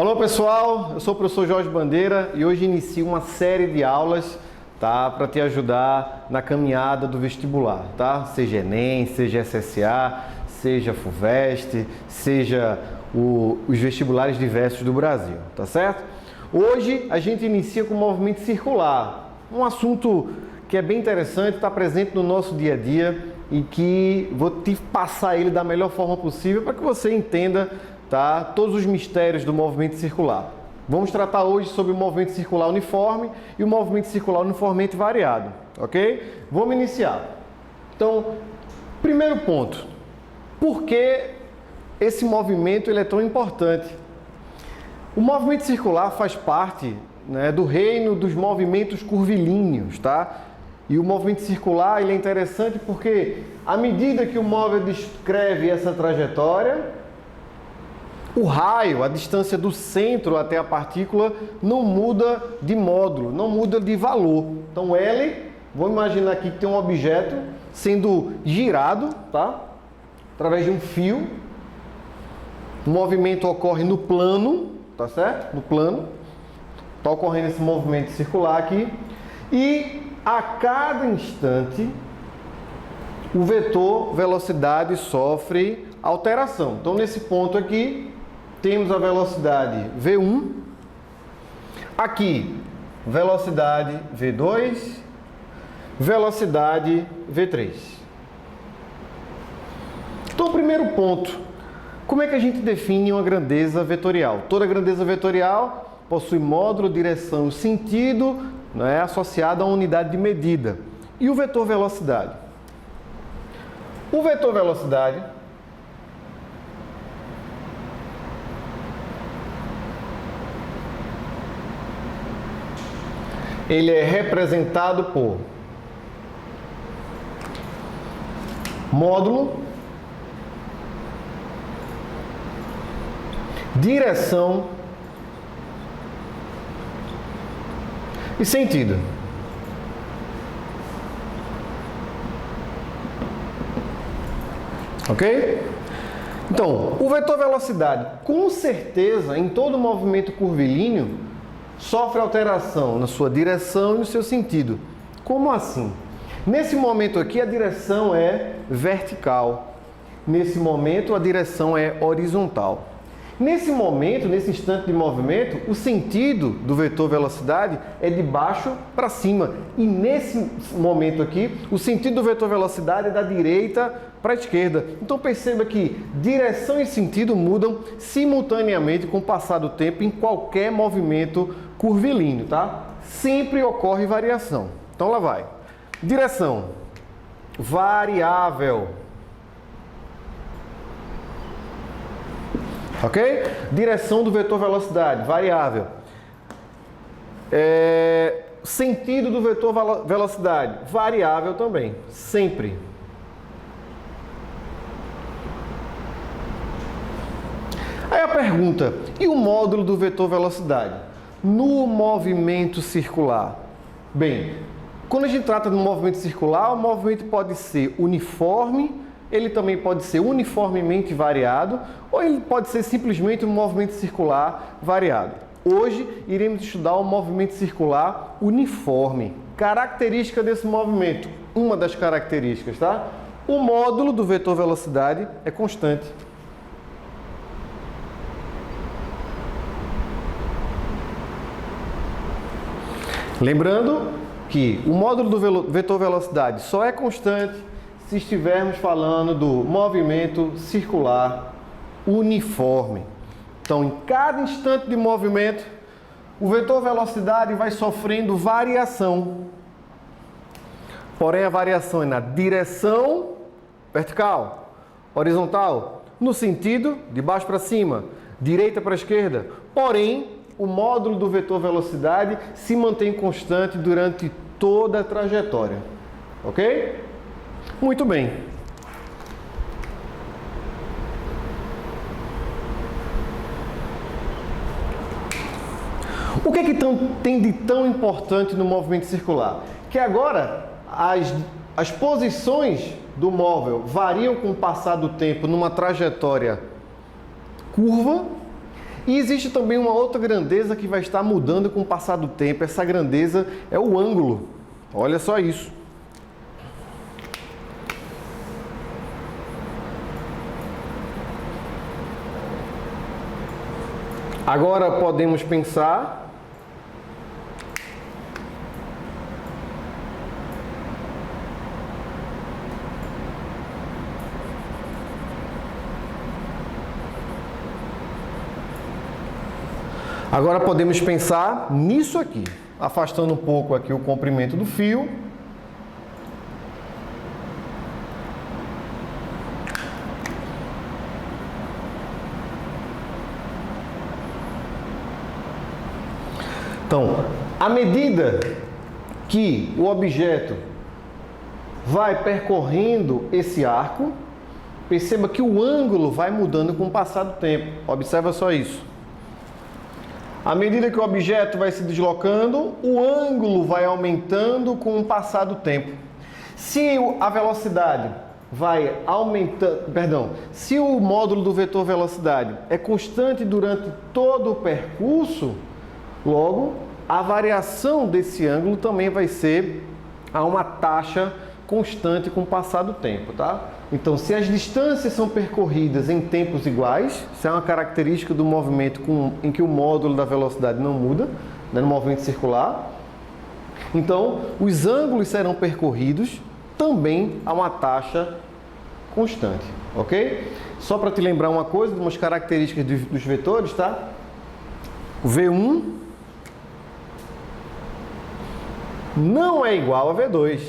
Alô pessoal, eu sou o professor Jorge Bandeira e hoje inicio uma série de aulas, tá, para te ajudar na caminhada do vestibular, tá? Seja Enem, seja SSA, seja FUVEST, seja os vestibulares diversos do Brasil, tá certo? Hoje a gente inicia com o movimento circular, um assunto que é bem interessante, está presente no nosso dia a dia e que vou te passar ele da melhor forma possível para que você entenda, tá, todos os mistérios do movimento circular. Vamos tratar hoje sobre o movimento circular uniforme e o movimento circular uniformemente variado, ok? Vamos iniciar. Então, primeiro ponto, por que esse movimento ele é tão importante? O movimento circular faz parte, né, do reino dos movimentos curvilíneos, tá? E o movimento circular ele é interessante porque, à medida que o móvel descreve essa trajetória, o raio, a distância do centro até a partícula, não muda de módulo, não muda de valor. Então, L, vamos imaginar aqui que tem um objeto sendo girado, tá? Através de um fio. O movimento ocorre no plano, tá certo? No plano. Está ocorrendo esse movimento circular aqui. E a cada instante, o vetor velocidade sofre alteração. Então, nesse ponto aqui, temos a velocidade V1, aqui velocidade V2, velocidade V3. Então, o primeiro ponto, como é que a gente define uma grandeza vetorial? Toda grandeza vetorial possui módulo, direção e sentido, né, associado a uma unidade de medida. E o vetor velocidade? O vetor velocidade ele é representado por módulo, direção e sentido. Ok? Então, o vetor velocidade, com certeza, em todo movimento curvilíneo, sofre alteração na sua direção e no seu sentido. Como assim? Nesse momento aqui, a direção é vertical. Nesse momento, a direção é horizontal. Nesse momento, nesse instante de movimento, o sentido do vetor velocidade é de baixo para cima. E nesse momento aqui, o sentido do vetor velocidade é da direita para a esquerda. Então perceba que direção e sentido mudam simultaneamente com o passar do tempo em qualquer movimento curvilíneo, tá? Sempre ocorre variação. Então lá vai. Direção variável. Ok? Direção do vetor velocidade, variável. Sentido do vetor velocidade, variável também, sempre. Aí a pergunta, e o módulo do vetor velocidade? No movimento circular. Bem, quando a gente trata de um movimento circular, o movimento pode ser uniforme, ele também pode ser uniformemente variado, ou ele pode ser simplesmente um movimento circular variado. Hoje, iremos estudar o movimento circular uniforme. Característica desse movimento, uma das características, tá? O módulo do vetor velocidade é constante. Lembrando que o módulo do vetor velocidade só é constante se estivermos falando do movimento circular uniforme. Então, em cada instante de movimento, o vetor velocidade vai sofrendo variação. Porém, a variação é na direção vertical, horizontal, no sentido de baixo para cima, direita para esquerda. Porém, o módulo do vetor velocidade se mantém constante durante toda a trajetória. Ok? Muito bem. O que tem de tão importante no movimento circular? Que agora as posições do móvel variam com o passar do tempo numa trajetória curva E existe também uma outra grandeza que vai estar mudando com o passar do tempo. Essa grandeza é o ângulo. Olha só isso. Agora podemos pensar nisso aqui, afastando um pouco aqui o comprimento do fio. Então, à medida que o objeto vai percorrendo esse arco, perceba que o ângulo vai mudando com o passar do tempo. Observa só isso. À medida que o objeto vai se deslocando, o ângulo vai aumentando com o passar do tempo. Se a velocidade vai aumentando, se o módulo do vetor velocidade é constante durante todo o percurso, logo a variação desse ângulo também vai ser a uma taxa constante com o passar do tempo, tá? Então, se as distâncias são percorridas em tempos iguais, isso é uma característica do movimento em que o módulo da velocidade não muda, né, no movimento circular. Então, os ângulos serão percorridos também a uma taxa constante, ok? Só para te lembrar uma coisa, umas características dos vetores, tá? O V1 não é igual a V2.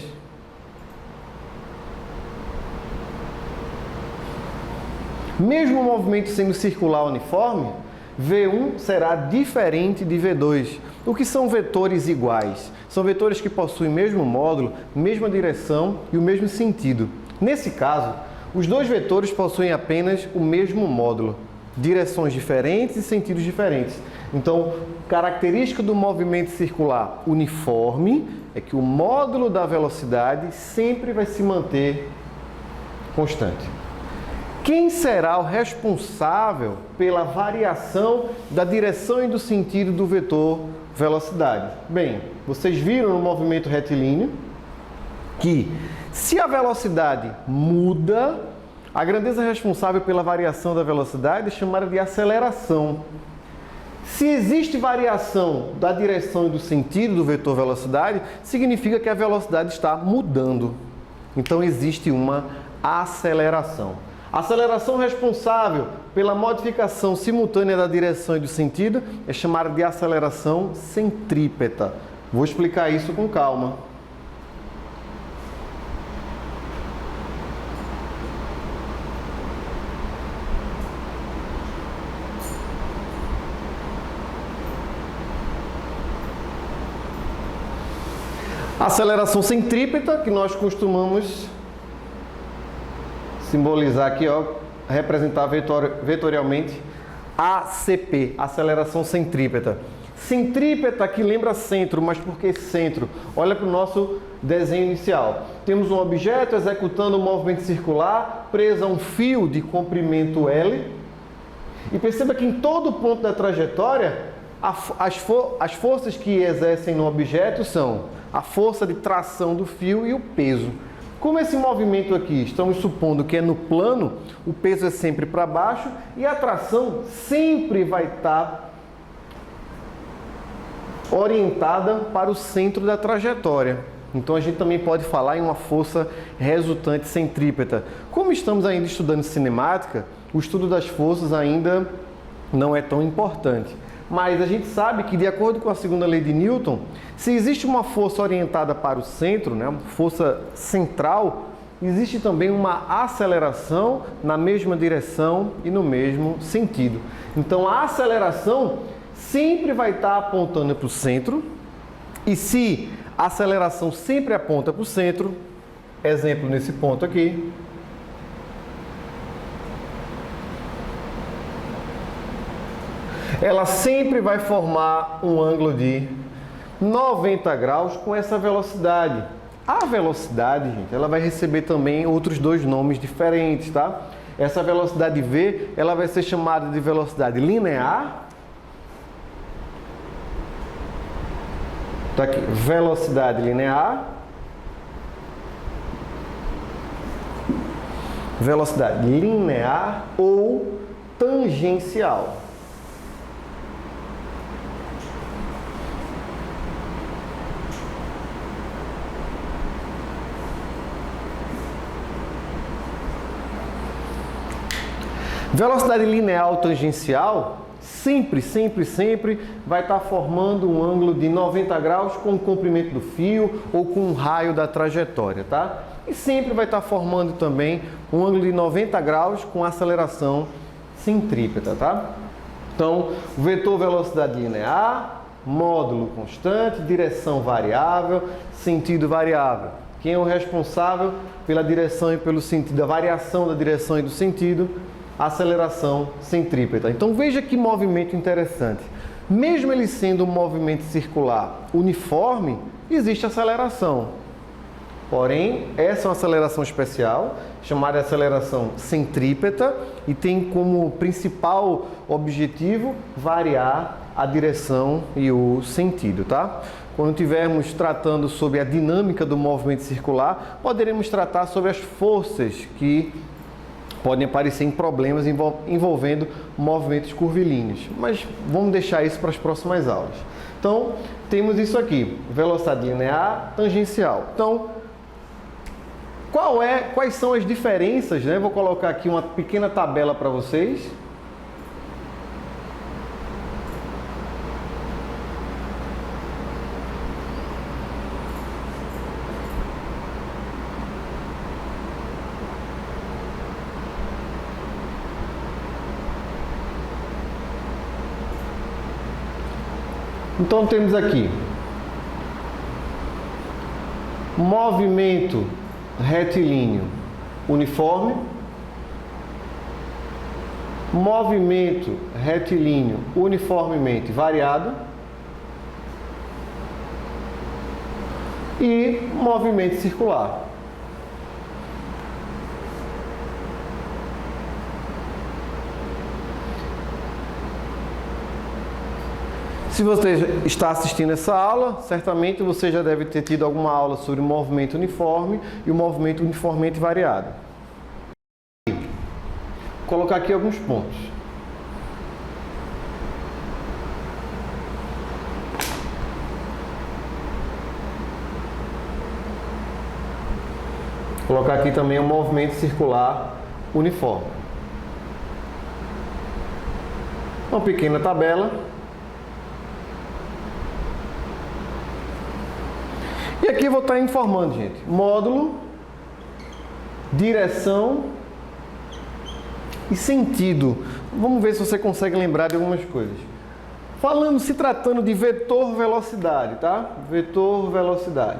Mesmo o movimento sendo circular uniforme, V1 será diferente de V2. O que são vetores iguais? São vetores que possuem o mesmo módulo, mesma direção e o mesmo sentido. Nesse caso, os dois vetores possuem apenas o mesmo módulo, direções diferentes e sentidos diferentes. Então, característica do movimento circular uniforme é que o módulo da velocidade sempre vai se manter constante. Quem será o responsável pela variação da direção e do sentido do vetor velocidade? Bem, vocês viram no movimento retilíneo que, se a velocidade muda, a grandeza responsável pela variação da velocidade é chamada de aceleração. Se existe variação da direção e do sentido do vetor velocidade, significa que a velocidade está mudando. Então existe uma aceleração. A aceleração responsável pela modificação simultânea da direção e do sentido é chamada de aceleração centrípeta. Vou explicar isso com calma. A aceleração centrípeta, que nós costumamos simbolizar aqui, ó, representar vetorialmente ACP, aceleração centrípeta. Centrípeta que lembra centro, mas por que centro? Olha para o nosso desenho inicial. Temos um objeto executando um movimento circular, preso a um fio de comprimento L. E perceba que em todo ponto da trajetória, as forças que exercem no objeto são a força de tração do fio e o peso. Como esse movimento aqui, estamos supondo que é no plano, o peso é sempre para baixo e a tração sempre vai estar orientada para o centro da trajetória. Então a gente também pode falar em uma força resultante centrípeta. Como estamos ainda estudando cinemática, o estudo das forças ainda não é tão importante. Mas a gente sabe que, de acordo com a segunda lei de Newton, se existe uma força orientada para o centro, né, uma força central, existe também uma aceleração na mesma direção e no mesmo sentido. Então a aceleração sempre vai estar apontando para o centro, e se a aceleração sempre aponta para o centro, exemplo nesse ponto aqui, ela sempre vai formar um ângulo de 90 graus com essa velocidade. A velocidade, gente, ela vai receber também outros dois nomes diferentes, tá? Essa velocidade V, ela vai ser chamada de velocidade linear Então aqui, velocidade linear, velocidade linear ou tangencial. Velocidade linear ou tangencial sempre vai estar formando um ângulo de 90 graus com o comprimento do fio ou com o raio da trajetória, tá? E sempre vai estar formando também um ângulo de 90 graus com aceleração centrípeta, tá? Então, vetor velocidade linear, módulo constante, direção variável, sentido variável. Quem é o responsável pela direção e pelo sentido, a variação da direção e do sentido? Aceleração centrípeta. Então veja que movimento interessante. Mesmo ele sendo um movimento circular uniforme, existe aceleração. Porém, essa é uma aceleração especial, chamada aceleração centrípeta, e tem como principal objetivo variar a direção e o sentido, tá? Quando estivermos tratando sobre a dinâmica do movimento circular, poderemos tratar sobre as forças que podem aparecer em problemas envolvendo movimentos curvilíneos, mas vamos deixar isso para as próximas aulas. Então, temos isso aqui, velocidade linear, tangencial. Então, quais são as diferenças, né? Vou colocar aqui uma pequena tabela para vocês. Então temos aqui movimento retilíneo uniforme, movimento retilíneo uniformemente variado e movimento circular. Se você está assistindo essa aula, certamente você já deve ter tido alguma aula sobre o movimento uniforme e o movimento uniformemente variado. Vou colocar aqui alguns pontos. Vou colocar aqui também o movimento circular uniforme. Uma pequena tabela. E aqui eu vou estar informando, gente, módulo, direção e sentido. Vamos ver se você consegue lembrar de algumas coisas. Se tratando de vetor velocidade, tá? Vetor velocidade.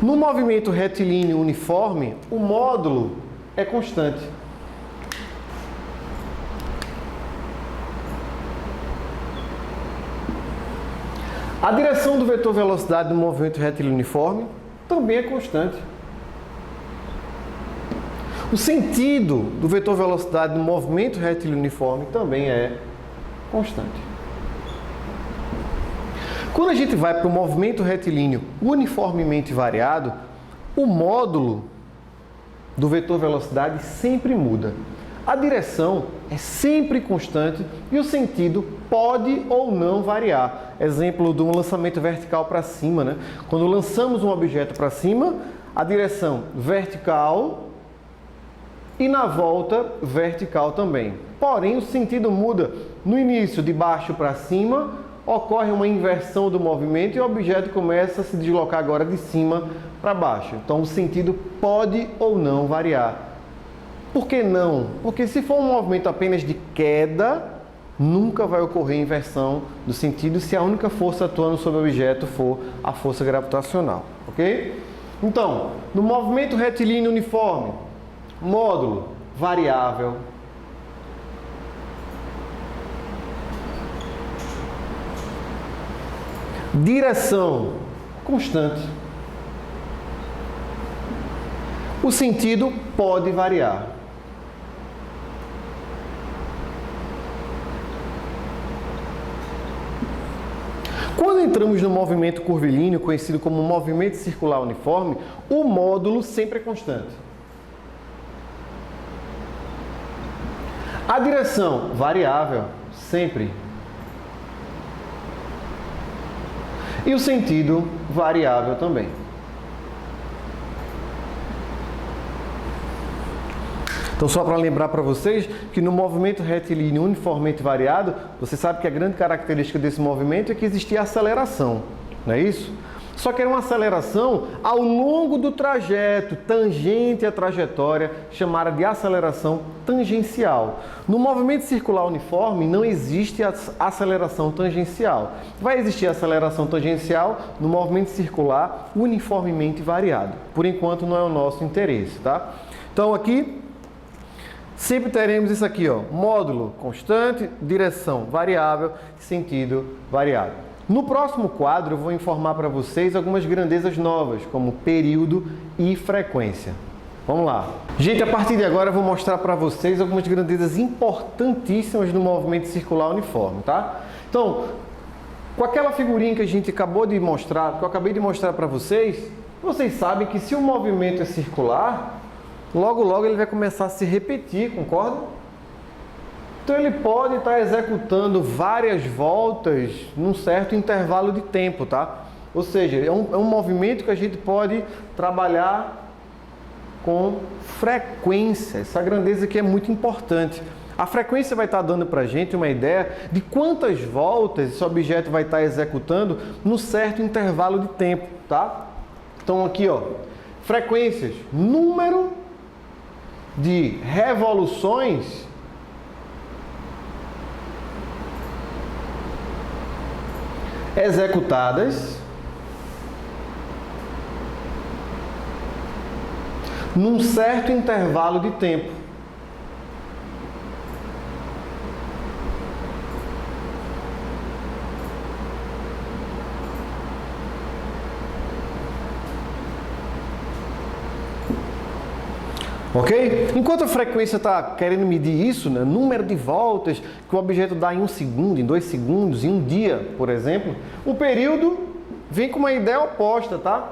No movimento retilíneo uniforme, o módulo é constante. A direção do vetor velocidade no movimento retilíneo uniforme também é constante. O sentido do vetor velocidade no movimento retilíneo uniforme também é constante. Quando a gente vai para o movimento retilíneo uniformemente variado, o módulo do vetor velocidade sempre muda. A direção é sempre constante e o sentido pode ou não variar. Exemplo de um lançamento vertical para cima, né? Quando lançamos um objeto para cima, a direção vertical e na volta vertical também. Porém, o sentido muda. No início, de baixo para cima, ocorre uma inversão do movimento e o objeto começa a se deslocar agora de cima para baixo. Então, o sentido pode ou não variar. Por que não? Porque se for um movimento apenas de queda, nunca vai ocorrer inversão do sentido se a única força atuando sobre o objeto for a força gravitacional, ok? Então, no movimento retilíneo uniforme, módulo variável, direção constante, o sentido pode variar. Quando entramos no movimento curvilíneo, conhecido como movimento circular uniforme, o módulo sempre é constante. A direção, variável, sempre. E o sentido, variável também. Então, só para lembrar para vocês que no movimento retilíneo uniformemente variado, você sabe que a grande característica desse movimento é que existia aceleração, não é isso? Só que era uma aceleração ao longo do trajeto, tangente à trajetória, chamada de aceleração tangencial. No movimento circular uniforme não existe aceleração tangencial. Vai existir aceleração tangencial no movimento circular uniformemente variado. Por enquanto não é o nosso interesse, tá? Então aqui sempre teremos isso aqui, ó, módulo constante, direção variável, sentido variável. No próximo quadro eu vou informar para vocês algumas grandezas novas, como período e frequência. Vamos lá. Gente, a partir de agora eu vou mostrar para vocês algumas grandezas importantíssimas do movimento circular uniforme, tá? Então, com aquela figurinha que a gente acabou de mostrar, que eu acabei de mostrar para vocês, vocês sabem que se o movimento é circular, logo logo ele vai começar a se repetir, concorda? Então ele pode estar executando várias voltas num certo intervalo de tempo, tá? Ou seja, é um movimento que a gente pode trabalhar com frequência. Essa grandeza aqui é muito importante. A frequência vai estar dando para a gente uma ideia de quantas voltas esse objeto vai estar executando num certo intervalo de tempo, tá? Então aqui, ó, frequências, número de revoluções executadas num certo intervalo de tempo. Ok? Enquanto a frequência está querendo medir isso, né, número de voltas que o objeto dá em 1 segundo, em 2 segundos, em um dia, por exemplo, o período vem com uma ideia oposta, tá?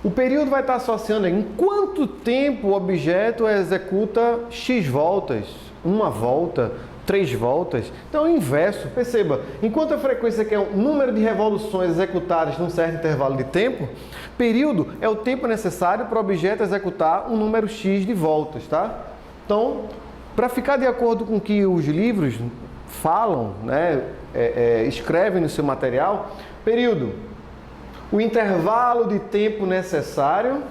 O período vai estar associando em quanto tempo o objeto executa X voltas, 1 volta, 3 voltas. Então é o inverso, perceba, enquanto a frequência quer o número de revoluções executadas num certo intervalo de tempo, período é o tempo necessário para o objeto executar um número X de voltas, tá? Então, para ficar de acordo com o que os livros falam, né, escrevem no seu material, período, o intervalo de tempo necessário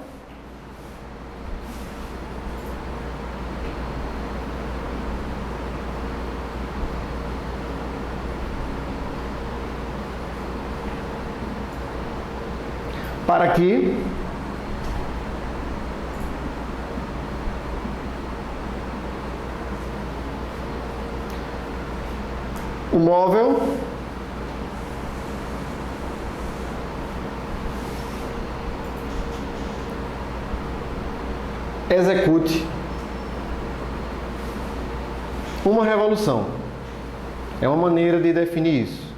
para que o móvel execute uma revolução. É uma maneira de definir isso.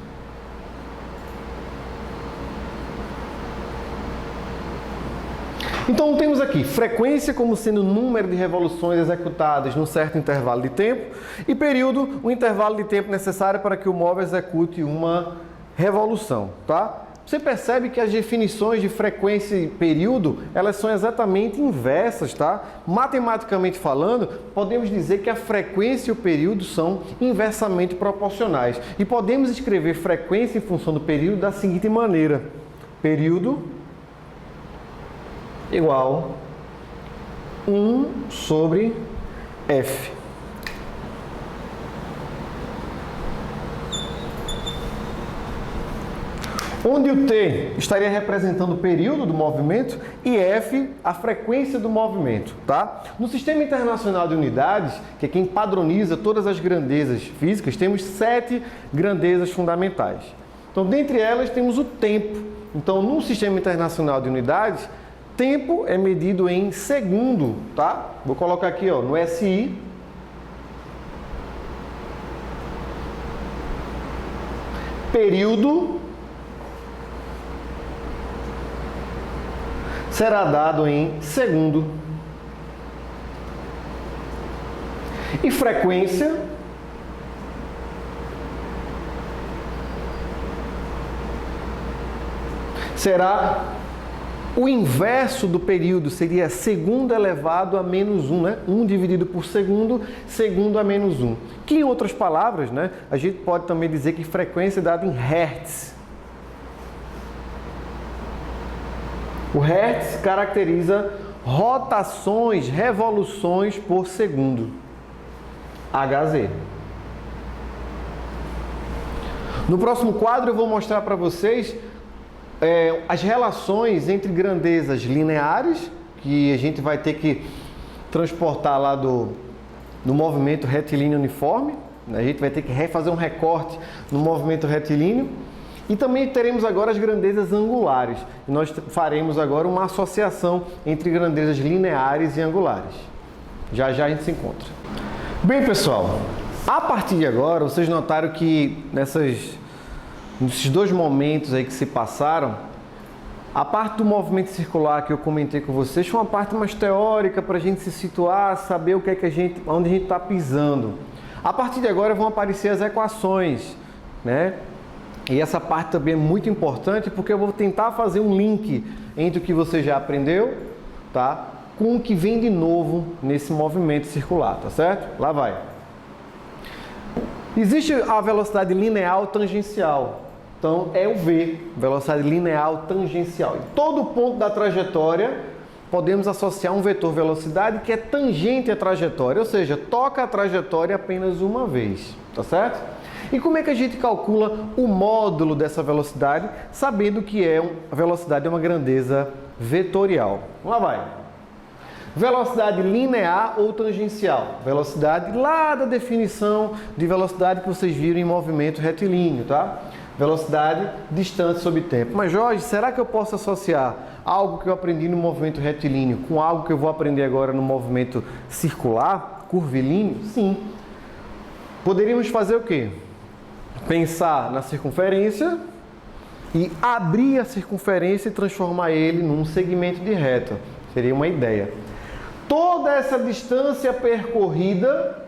Então temos aqui frequência como sendo o número de revoluções executadas num certo intervalo de tempo e período, o intervalo de tempo necessário para que o móvel execute uma revolução, tá? Você percebe que as definições de frequência e período, elas são exatamente inversas, tá? Matematicamente falando, podemos dizer que a frequência e o período são inversamente proporcionais. E podemos escrever frequência em função do período da seguinte maneira: período igual 1 sobre F. Onde o T estaria representando o período do movimento e F a frequência do movimento, tá? No Sistema Internacional de Unidades, que é quem padroniza todas as grandezas físicas, temos 7 grandezas fundamentais. Então, dentre elas, temos o tempo. Então, no Sistema Internacional de Unidades, tempo é medido em segundo, tá? Vou colocar aqui, ó, no SI. Período será dado em segundo. E frequência será o inverso do período, seria segundo elevado a menos 1, né? 1 dividido por segundo, segundo a menos 1. Que, em outras palavras, né, a gente pode também dizer que frequência é dada em hertz. O hertz caracteriza rotações, revoluções por segundo. Hz. No próximo quadro eu vou mostrar para vocês as relações entre grandezas lineares, que a gente vai ter que transportar lá do movimento retilíneo uniforme. A gente vai ter que fazer um recorte no movimento retilíneo. E também teremos agora as grandezas angulares. E nós faremos agora uma associação entre grandezas lineares e angulares. Já já a gente se encontra. Bem, pessoal, a partir de agora, vocês notaram que nesses dois momentos aí que se passaram, a parte do movimento circular que eu comentei com vocês foi uma parte mais teórica para a gente se situar, saber o que é que onde a gente está pisando. A partir de agora vão aparecer as equações, né? E essa parte também é muito importante porque eu vou tentar fazer um link entre o que você já aprendeu, tá, com o que vem de novo nesse movimento circular, tá certo? Lá vai. Existe a velocidade linear tangencial. Então, é o V, velocidade linear tangencial. Em todo ponto da trajetória, podemos associar um vetor velocidade que é tangente à trajetória, ou seja, toca a trajetória apenas uma vez, tá certo? E como é que a gente calcula o módulo dessa velocidade, sabendo que a velocidade é uma grandeza vetorial? Lá vai. Velocidade linear ou tangencial. Velocidade lá da definição de velocidade que vocês viram em movimento retilíneo, tá? Velocidade distante sobre tempo. Mas, Jorge, será que eu posso associar algo que eu aprendi no movimento retilíneo com algo que eu vou aprender agora no movimento circular, curvilíneo? Sim. Poderíamos fazer o quê? Pensar na circunferência e abrir a circunferência e transformar ele num segmento de reta. Seria uma ideia. Toda essa distância percorrida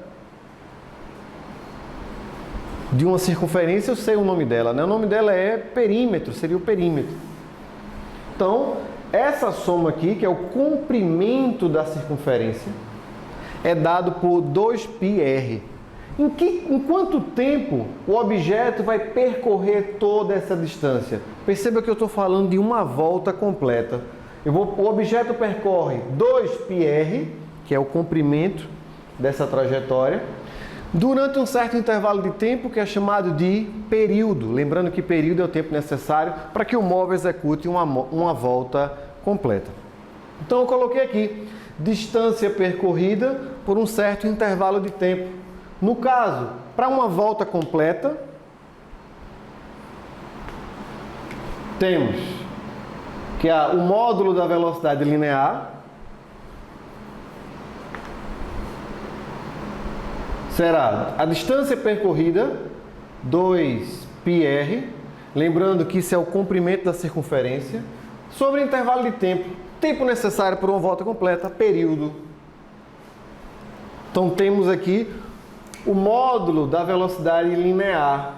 de uma circunferência, eu sei o nome dela, né? O nome dela é perímetro, seria o perímetro. Então, essa soma aqui, que é o comprimento da circunferência, é dado por 2πr. Em quanto tempo o objeto vai percorrer toda essa distância? Perceba que eu estou falando de uma volta completa. O objeto percorre 2πr, que é o comprimento dessa trajetória, durante um certo intervalo de tempo que é chamado de período. Lembrando que período é o tempo necessário para que o móvel execute uma volta completa. Então eu coloquei aqui, distância percorrida por um certo intervalo de tempo. No caso, para uma volta completa, temos que o módulo da velocidade linear será a distância percorrida, 2πr, lembrando que isso é o comprimento da circunferência, sobre o intervalo de tempo, tempo necessário para uma volta completa, período. Então temos aqui o módulo da velocidade linear.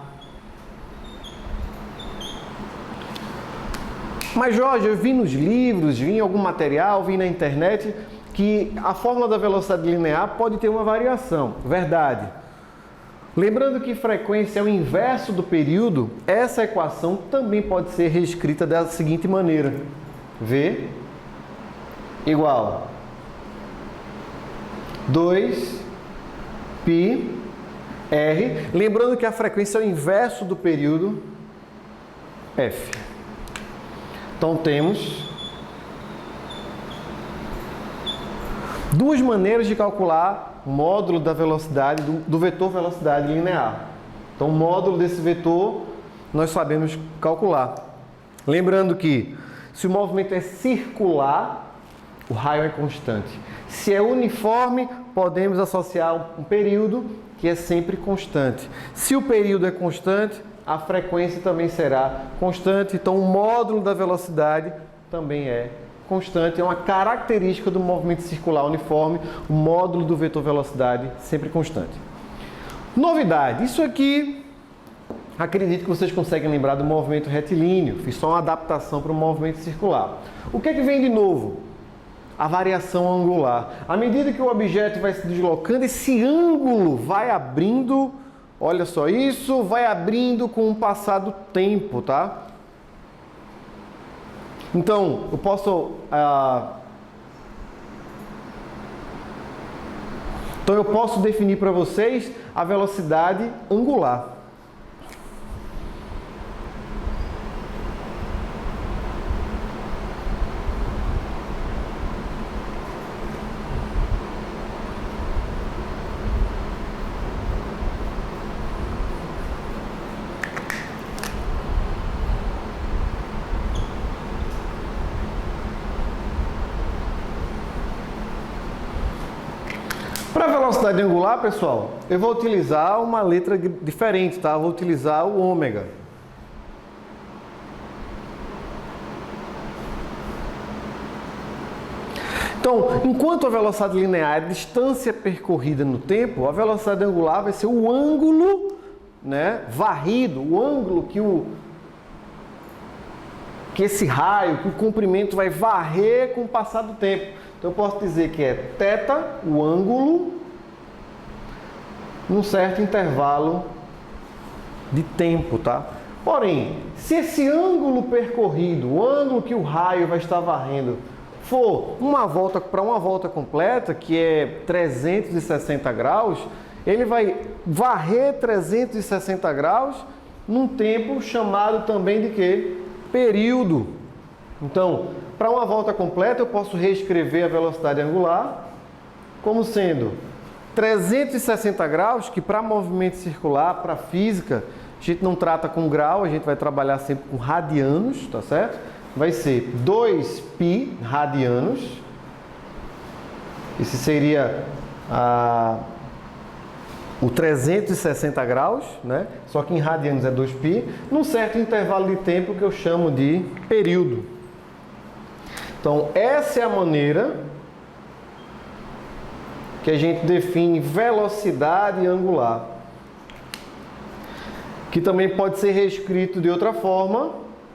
Mas, Jorge, eu vi nos livros, vi em algum material, vi na internet que a fórmula da velocidade linear pode ter uma variação. Verdade. Lembrando que frequência é o inverso do período, essa equação também pode ser reescrita da seguinte maneira. V igual 2πr. Lembrando que a frequência é o inverso do período, f. Então temos duas maneiras de calcular o módulo da velocidade do vetor velocidade linear. Então o módulo desse vetor nós sabemos calcular. Lembrando que se o movimento é circular, o raio é constante. Se é uniforme, podemos associar um período que é sempre constante. Se o período é constante, a frequência também será constante. Então o módulo da velocidade também é constante, é uma característica do movimento circular uniforme, o módulo do vetor velocidade sempre constante. Novidade, isso aqui, acredito que vocês conseguem lembrar do movimento retilíneo, fiz só uma adaptação para o movimento circular. O que é que vem de novo? A variação angular. À medida que o objeto vai se deslocando, esse ângulo vai abrindo, olha só isso, vai abrindo com o passar do tempo, tá? Então, eu posso... Então, eu posso definir para vocês a velocidade angular. Para a velocidade angular, pessoal, eu vou utilizar uma letra diferente, tá? Eu vou utilizar o ômega. Então, enquanto a velocidade linear é a distância percorrida no tempo, a velocidade angular vai ser o ângulo, né, varrido, o ângulo que esse raio, que o comprimento vai varrer com o passar do tempo. Então, eu posso dizer que é θ, o ângulo, num certo intervalo de tempo, tá? Porém, se esse ângulo percorrido, o ângulo que o raio vai estar varrendo, for para uma volta completa, que é 360 graus, ele vai varrer 360 graus num tempo chamado também de quê? Período. Então, para uma volta completa, eu posso reescrever a velocidade angular como sendo 360 graus, que para movimento circular, para física, a gente não trata com grau, a gente vai trabalhar sempre com radianos, tá certo? Vai ser 2π radianos. Esse seria o 360 graus, né? Só que em radianos é 2π, num certo intervalo de tempo que eu chamo de período. Então, essa é a maneira que a gente define velocidade angular, que também pode ser reescrito de outra forma,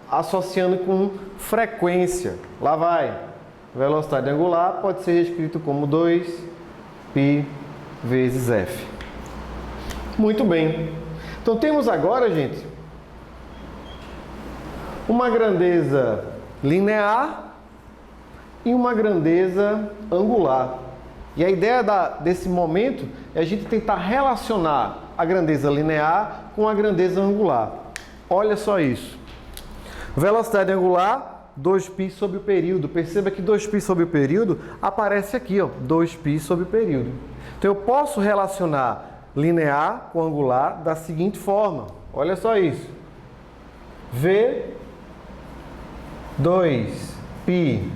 associando com frequência. Lá vai. Velocidade angular pode ser reescrito como 2π vezes f. Muito bem. Então, temos agora, gente, uma grandeza linear e uma grandeza angular. E a ideia desse momento é a gente tentar relacionar a grandeza linear com a grandeza angular. Olha só isso. Velocidade angular, 2π sobre o período. Perceba que 2π sobre o período aparece aqui, ó, 2π sobre o período. Então eu posso relacionar linear com angular da seguinte forma. Olha só isso. V 2πr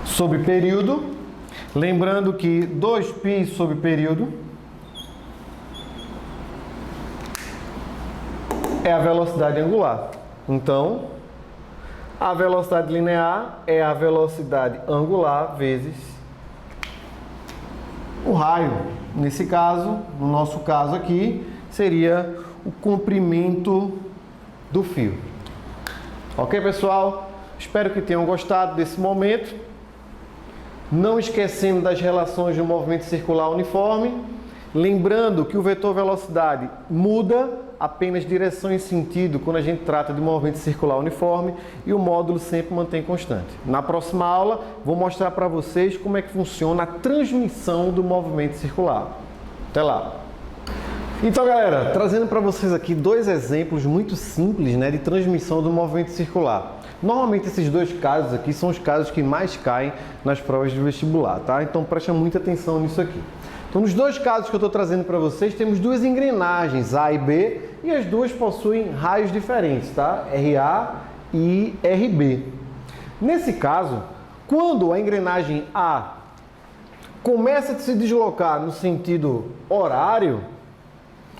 sobre período, lembrando que 2π sobre período é a velocidade angular. Então, a velocidade linear é a velocidade angular vezes o raio. Nesse caso, no nosso caso aqui, seria o comprimento do fio. Ok, pessoal? Espero que tenham gostado desse momento. Não esquecendo das relações do movimento circular uniforme. Lembrando que o vetor velocidade muda apenas direção e sentido quando a gente trata de movimento circular uniforme e o módulo sempre mantém constante. Na próxima aula, vou mostrar para vocês como é que funciona a transmissão do movimento circular. Até lá! Então, galera, trazendo para vocês aqui dois exemplos muito simples, né, de transmissão do movimento circular. Normalmente esses dois casos aqui são os casos que mais caem nas provas de vestibular, tá? Então presta muita atenção nisso aqui. Então, nos dois casos que eu estou trazendo para vocês, temos duas engrenagens, A e B, e as duas possuem raios diferentes, tá? RA e RB. Nesse caso, quando a engrenagem A começa a se deslocar no sentido horário,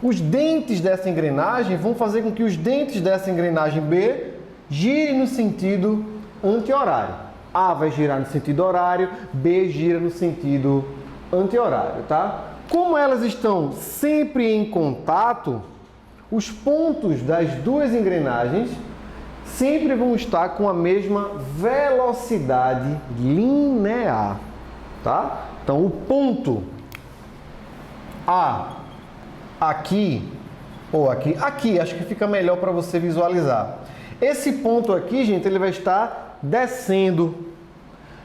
os dentes dessa engrenagem vão fazer com que os dentes dessa engrenagem B gire no sentido anti-horário. A vai girar no sentido horário, B gira no sentido anti-horário, tá? Como elas estão sempre em contato, os pontos das duas engrenagens sempre vão estar com a mesma velocidade linear, tá? Então, o ponto A aqui, ou aqui, acho que fica melhor para você visualizar. Esse ponto aqui, gente, ele vai estar descendo.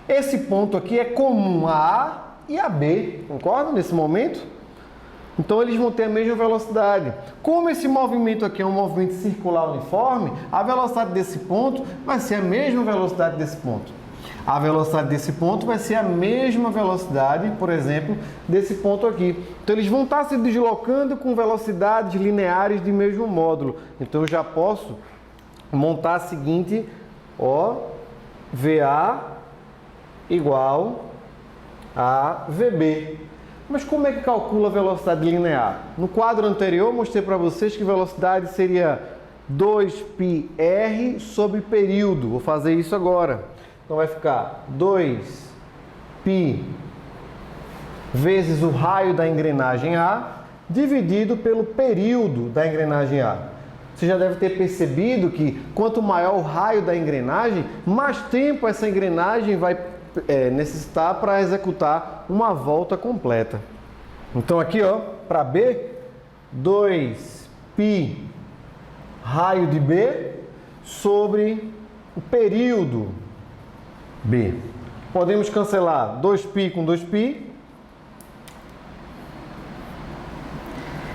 Esse ponto aqui é comum a A e a B, concorda nesse momento? Então eles vão ter a mesma velocidade. Como esse movimento aqui é um movimento circular uniforme, a velocidade desse ponto vai ser a mesma velocidade desse ponto. A velocidade desse ponto vai ser a mesma velocidade, por exemplo, desse ponto aqui. Então eles vão estar se deslocando com velocidades lineares de mesmo módulo. Então eu já posso montar a seguinte, ó, VA igual a VB. Mas como é que calcula a velocidade linear? No quadro anterior, mostrei para vocês que velocidade seria 2πr sobre período. Vou fazer isso agora. Então vai ficar 2π vezes o raio da engrenagem A dividido pelo período da engrenagem A. Você já deve ter percebido que quanto maior o raio da engrenagem, mais tempo essa engrenagem vai necessitar para executar uma volta completa. Então aqui, ó, para B, 2π raio de B sobre o período B. Podemos cancelar 2π com 2π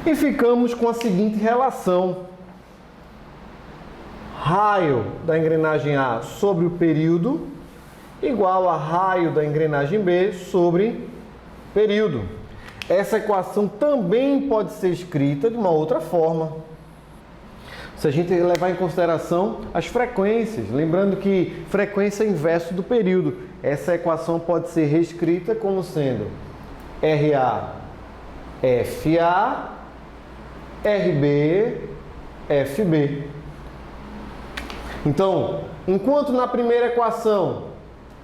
e ficamos com a seguinte relação: raio da engrenagem A sobre o período igual a raio da engrenagem B sobre período. Essa equação também pode ser escrita de uma outra forma. Se a gente levar em consideração as frequências, lembrando que frequência é inverso do período, essa equação pode ser reescrita como sendo RA, FA, RB, FB. Então, enquanto na primeira equação,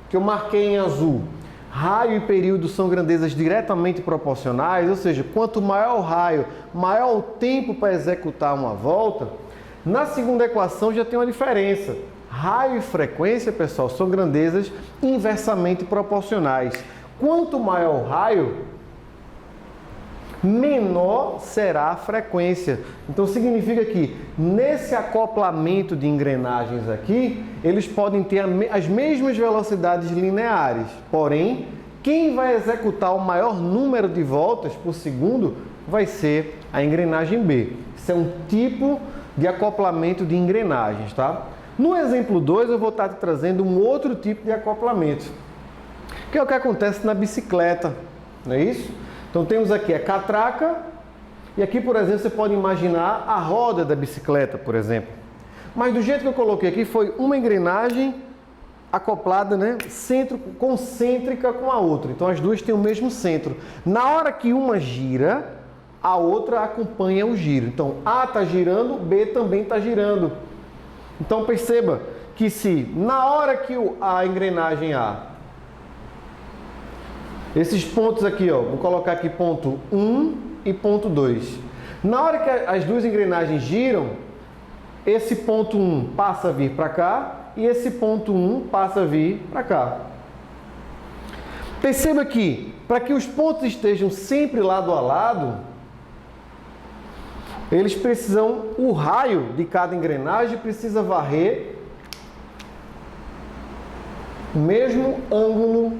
que eu marquei em azul, raio e período são grandezas diretamente proporcionais, ou seja, quanto maior o raio, maior o tempo para executar uma volta. Na segunda equação já tem uma diferença. Raio e frequência, pessoal, são grandezas inversamente proporcionais. Quanto maior o raio, menor será a frequência. Então significa que nesse acoplamento de engrenagens aqui, eles podem ter as mesmas velocidades lineares, porém, quem vai executar o maior número de voltas por segundo vai ser a engrenagem B. Isso é um tipo de acoplamento de engrenagens, tá? No exemplo 2, eu vou estar te trazendo um outro tipo de acoplamento, que é o que acontece na bicicleta, não é isso? Então temos aqui a catraca e aqui, por exemplo, você pode imaginar a roda da bicicleta, por exemplo. Mas do jeito que eu coloquei aqui foi uma engrenagem acoplada, né, concêntrica com a outra. Então as duas têm o mesmo centro. Na hora que uma gira, a outra acompanha o giro. Então A está girando, B também está girando. Então perceba que se na hora que a engrenagem A, esses pontos aqui, ó, vou colocar aqui ponto 1 e ponto 2. Na hora que as duas engrenagens giram, esse ponto 1 passa a vir para cá e esse ponto 1 passa a vir para cá. Perceba que, para que os pontos estejam sempre lado a lado, eles precisam, o raio de cada engrenagem precisa varrer o mesmo ângulo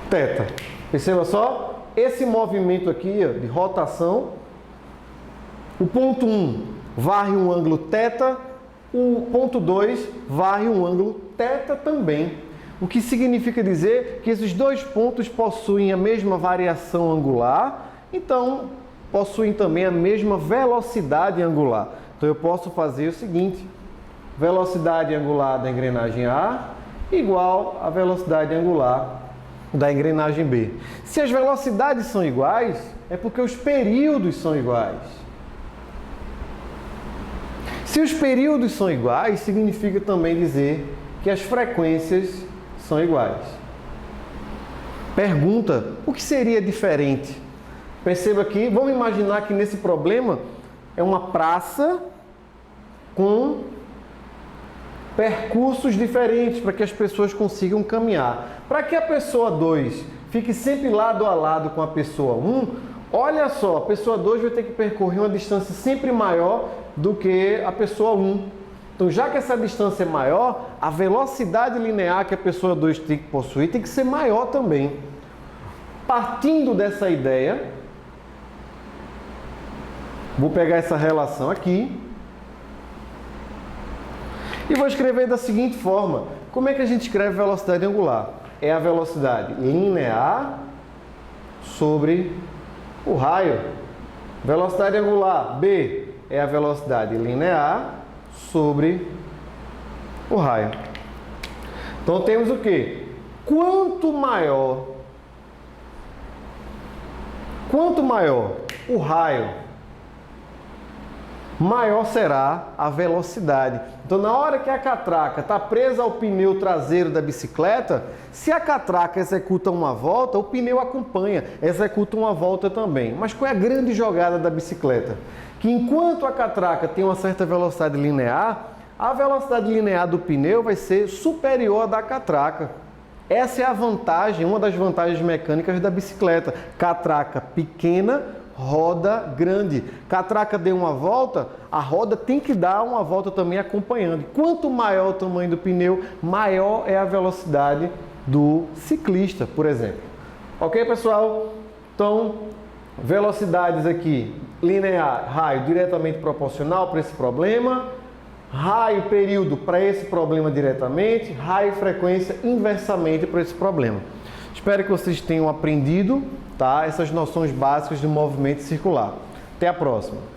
θ. Perceba só, esse movimento aqui, ó, de rotação, o ponto 1 varre um ângulo θ, o ponto 2 varre um ângulo θ também. O que significa dizer que esses dois pontos possuem a mesma variação angular, então possuem também a mesma velocidade angular. Então eu posso fazer o seguinte: velocidade angular da engrenagem A igual a velocidade angular da engrenagem B. Se as velocidades são iguais, é porque os períodos são iguais. Se os períodos são iguais, significa também dizer que as frequências são iguais. Pergunta, o que seria diferente? Perceba aqui, vamos imaginar que nesse problema é uma praça com percursos diferentes para que as pessoas consigam caminhar. Para que a pessoa 2 fique sempre lado a lado com a pessoa 1, olha só, a pessoa 2 vai ter que percorrer uma distância sempre maior do que a pessoa 1. Então, já que essa distância é maior, a velocidade linear que a pessoa 2 tem que possuir tem que ser maior também. Partindo dessa ideia, vou pegar essa relação aqui e vou escrever da seguinte forma. Como é que a gente escreve velocidade angular? É a velocidade linear sobre o raio. Velocidade angular, B, é a velocidade linear sobre o raio. Então temos o quê? Quanto maior o raio, maior será a velocidade. Então, na hora que a catraca está presa ao pneu traseiro da bicicleta, se a catraca executa uma volta, o pneu acompanha, executa uma volta também. Mas qual é a grande jogada da bicicleta? Que enquanto a catraca tem uma certa velocidade linear, a velocidade linear do pneu vai ser superior à da catraca. Essa é a vantagem, uma das vantagens mecânicas da bicicleta. Catraca pequena, roda grande. Catraca deu uma volta, a roda tem que dar uma volta também acompanhando. Quanto maior o tamanho do pneu, maior é a velocidade do ciclista, por exemplo. Ok, pessoal? Então, velocidades aqui, linear, raio diretamente proporcional para esse problema, raio período para esse problema diretamente, raio frequência inversamente para esse problema. Espero que vocês tenham aprendido, tá, essas noções básicas do movimento circular. Até a próxima!